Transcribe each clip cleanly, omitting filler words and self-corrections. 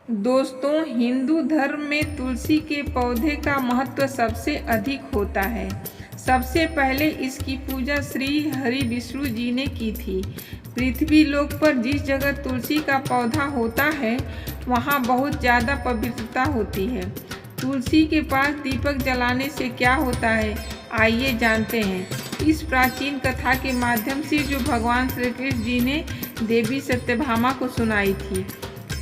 दोस्तों, हिंदू धर्म में तुलसी के पौधे का महत्व सबसे अधिक होता है। सबसे पहले इसकी पूजा श्री हरि विष्णु जी ने की थी। पृथ्वी लोक पर जिस जगह तुलसी का पौधा होता है वहाँ बहुत ज़्यादा पवित्रता होती है। तुलसी के पास दीपक जलाने से क्या होता है, आइए जानते हैं। इस प्राचीन कथा के माध्यम से जो भगवान श्री कृष्ण जी ने देवी सत्यभामा को सुनाई थी।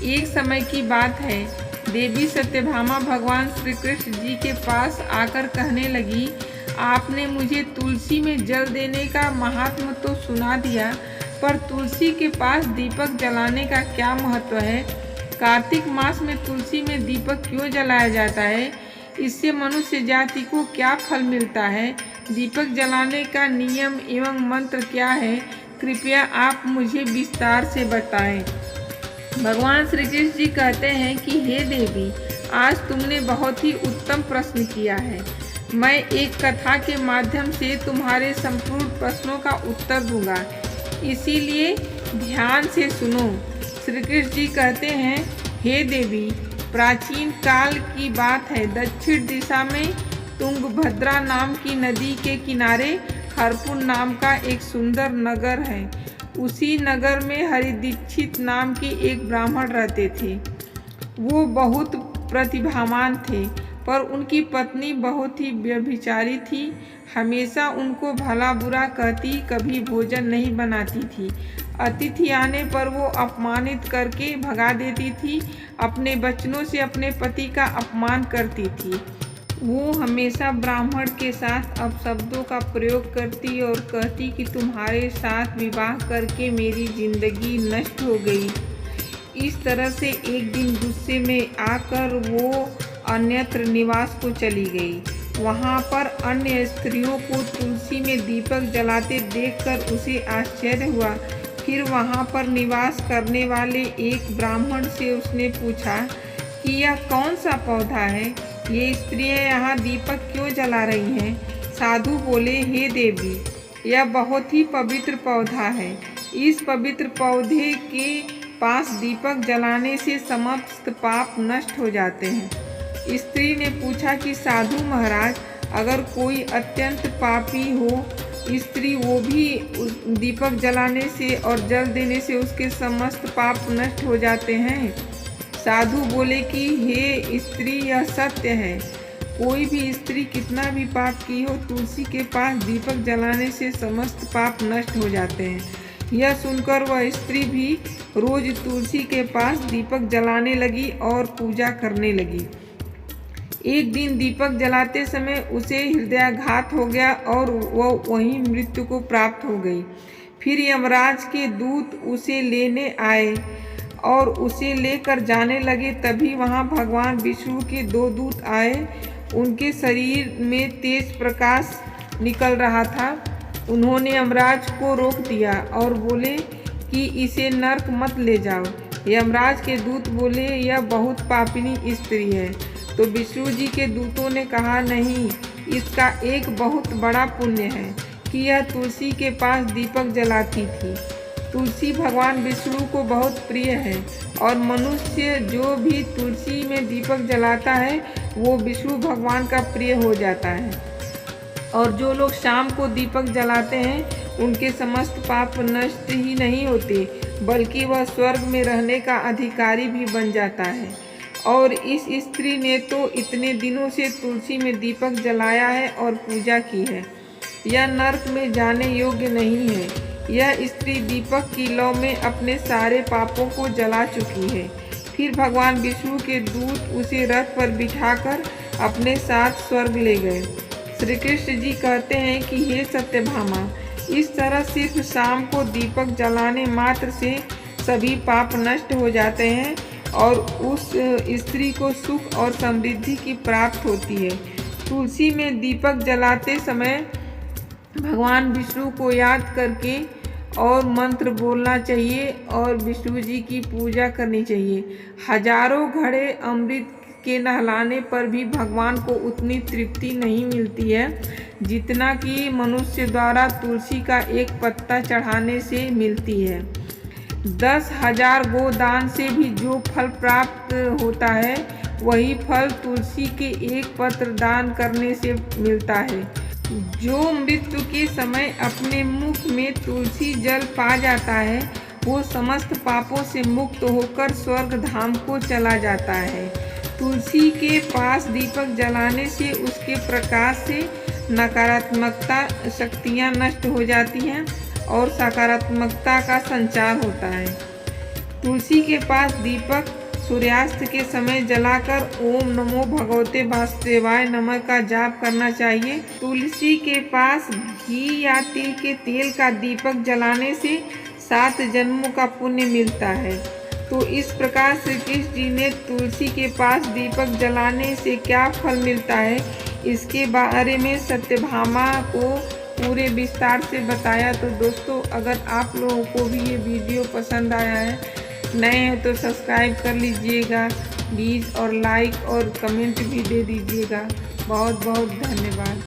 एक समय की बात है, देवी सत्यभामा भगवान श्री कृष्ण जी के पास आकर कहने लगी, आपने मुझे तुलसी में जल देने का महात्म तो सुना दिया, पर तुलसी के पास दीपक जलाने का क्या महत्व है? कार्तिक मास में तुलसी में दीपक क्यों जलाया जाता है? इससे मनुष्य जाति को क्या फल मिलता है? दीपक जलाने का नियम एवं मंत्र क्या है? कृपया आप मुझे विस्तार से बताएं। भगवान श्री कृष्ण जी कहते हैं कि हे देवी, आज तुमने बहुत ही उत्तम प्रश्न किया है। मैं एक कथा के माध्यम से तुम्हारे संपूर्ण प्रश्नों का उत्तर दूंगा, इसीलिए ध्यान से सुनो। श्री कृष्ण जी कहते हैं, हे देवी, प्राचीन काल की बात है, दक्षिण दिशा में तुंगभद्रा नाम की नदी के किनारे हरपुर नाम का एक सुंदर नगर है। उसी नगर में हरिदीक्षित नाम के एक ब्राह्मण रहते थे। वो बहुत प्रतिभावान थे, पर उनकी पत्नी बहुत ही व्यभिचारी थी। हमेशा उनको भला बुरा कहती, कभी भोजन नहीं बनाती थी। अतिथि आने पर वो अपमानित करके भगा देती थी। अपने वचनों से अपने पति का अपमान करती थी। वो हमेशा ब्राह्मण के साथ अपशब्दों का प्रयोग करती और कहती कि तुम्हारे साथ विवाह करके मेरी जिंदगी नष्ट हो गई। इस तरह से एक दिन गुस्से में आकर वो अन्यत्र निवास को चली गई। वहाँ पर अन्य स्त्रियों को तुलसी में दीपक जलाते देखकर उसे आश्चर्य हुआ। फिर वहाँ पर निवास करने वाले एक ब्राह्मण से उसने पूछा कि यह कौन सा पौधा है? ये स्त्रियां यहाँ दीपक क्यों जला रही हैं? साधु बोले, हे देवी, यह बहुत ही पवित्र पौधा है। इस पवित्र पौधे के पास दीपक जलाने से समस्त पाप नष्ट हो जाते हैं। स्त्री ने पूछा कि साधु महाराज, अगर कोई अत्यंत पापी हो स्त्री, वो भी दीपक जलाने से और जल देने से उसके समस्त पाप नष्ट हो जाते हैं? साधु बोले कि हे स्त्री, यह सत्य है। कोई भी स्त्री कितना भी पाप की हो, तुलसी के पास दीपक जलाने से समस्त पाप नष्ट हो जाते हैं। यह सुनकर वह स्त्री भी रोज तुलसी के पास दीपक जलाने लगी और पूजा करने लगी। एक दिन दीपक जलाते समय उसे हृदयाघात हो गया और वह वहीं मृत्यु को प्राप्त हो गई। फिर यमराज के दूत उसे लेने आए और उसे लेकर जाने लगे। तभी वहाँ भगवान विष्णु के दो दूत आए। उनके शरीर में तेज प्रकाश निकल रहा था। उन्होंने यमराज को रोक दिया और बोले कि इसे नरक मत ले जाओ। यमराज के दूत बोले, यह बहुत पापिनी स्त्री है। तो विष्णु जी के दूतों ने कहा, नहीं, इसका एक बहुत बड़ा पुण्य है कि यह तुलसी के पास दीपक जलाती थी। तुलसी भगवान विष्णु को बहुत प्रिय है और मनुष्य जो भी तुलसी में दीपक जलाता है वो विष्णु भगवान का प्रिय हो जाता है। और जो लोग शाम को दीपक जलाते हैं उनके समस्त पाप नष्ट ही नहीं होते, बल्कि वह स्वर्ग में रहने का अधिकारी भी बन जाता है। और इस स्त्री ने तो इतने दिनों से तुलसी में दीपक जलाया है और पूजा की है। यह नरक में जाने योग्य नहीं है। यह स्त्री दीपक की लौ में अपने सारे पापों को जला चुकी है। फिर भगवान विष्णु के दूत उसे रथ पर बिठाकर अपने साथ स्वर्ग ले गए। श्री कृष्ण जी कहते हैं कि हे सत्यभामा, इस तरह सिर्फ शाम को दीपक जलाने मात्र से सभी पाप नष्ट हो जाते हैं और उस स्त्री को सुख और समृद्धि की प्राप्त होती है। तुलसी में दीपक जलाते समय भगवान विष्णु को याद करके और मंत्र बोलना चाहिए और विष्णु जी की पूजा करनी चाहिए। हजारों घड़े अमृत के नहलाने पर भी भगवान को उतनी तृप्ति नहीं मिलती है जितना कि मनुष्य द्वारा तुलसी का एक पत्ता चढ़ाने से मिलती है। 10,000 गोदान से भी जो फल प्राप्त होता है वही फल तुलसी के एक पत्र दान करने से मिलता है। जो मृत्यु के समय अपने मुख में तुलसी जल पा जाता है वो समस्त पापों से मुक्त होकर स्वर्ग धाम को चला जाता है। तुलसी के पास दीपक जलाने से उसके प्रकाश से नकारात्मकता शक्तियाँ नष्ट हो जाती हैं और सकारात्मकता का संचार होता है। तुलसी के पास दीपक सूर्यास्त के समय जलाकर ओम नमो भगवते वासुदेवाय नमः का जाप करना चाहिए। तुलसी के पास घी या तिल के तेल का दीपक जलाने से 7 जन्मों का पुण्य मिलता है। तो इस प्रकार श्री कृष्ण जी ने तुलसी के पास दीपक जलाने से क्या फल मिलता है इसके बारे में सत्यभामा को पूरे विस्तार से बताया। तो दोस्तों, अगर आप लोगों को भी ये वीडियो पसंद आया है, नए हो तो सब्सक्राइब कर लीजिएगा प्लीज़, और लाइक और कमेंट भी दे दीजिएगा। बहुत बहुत धन्यवाद।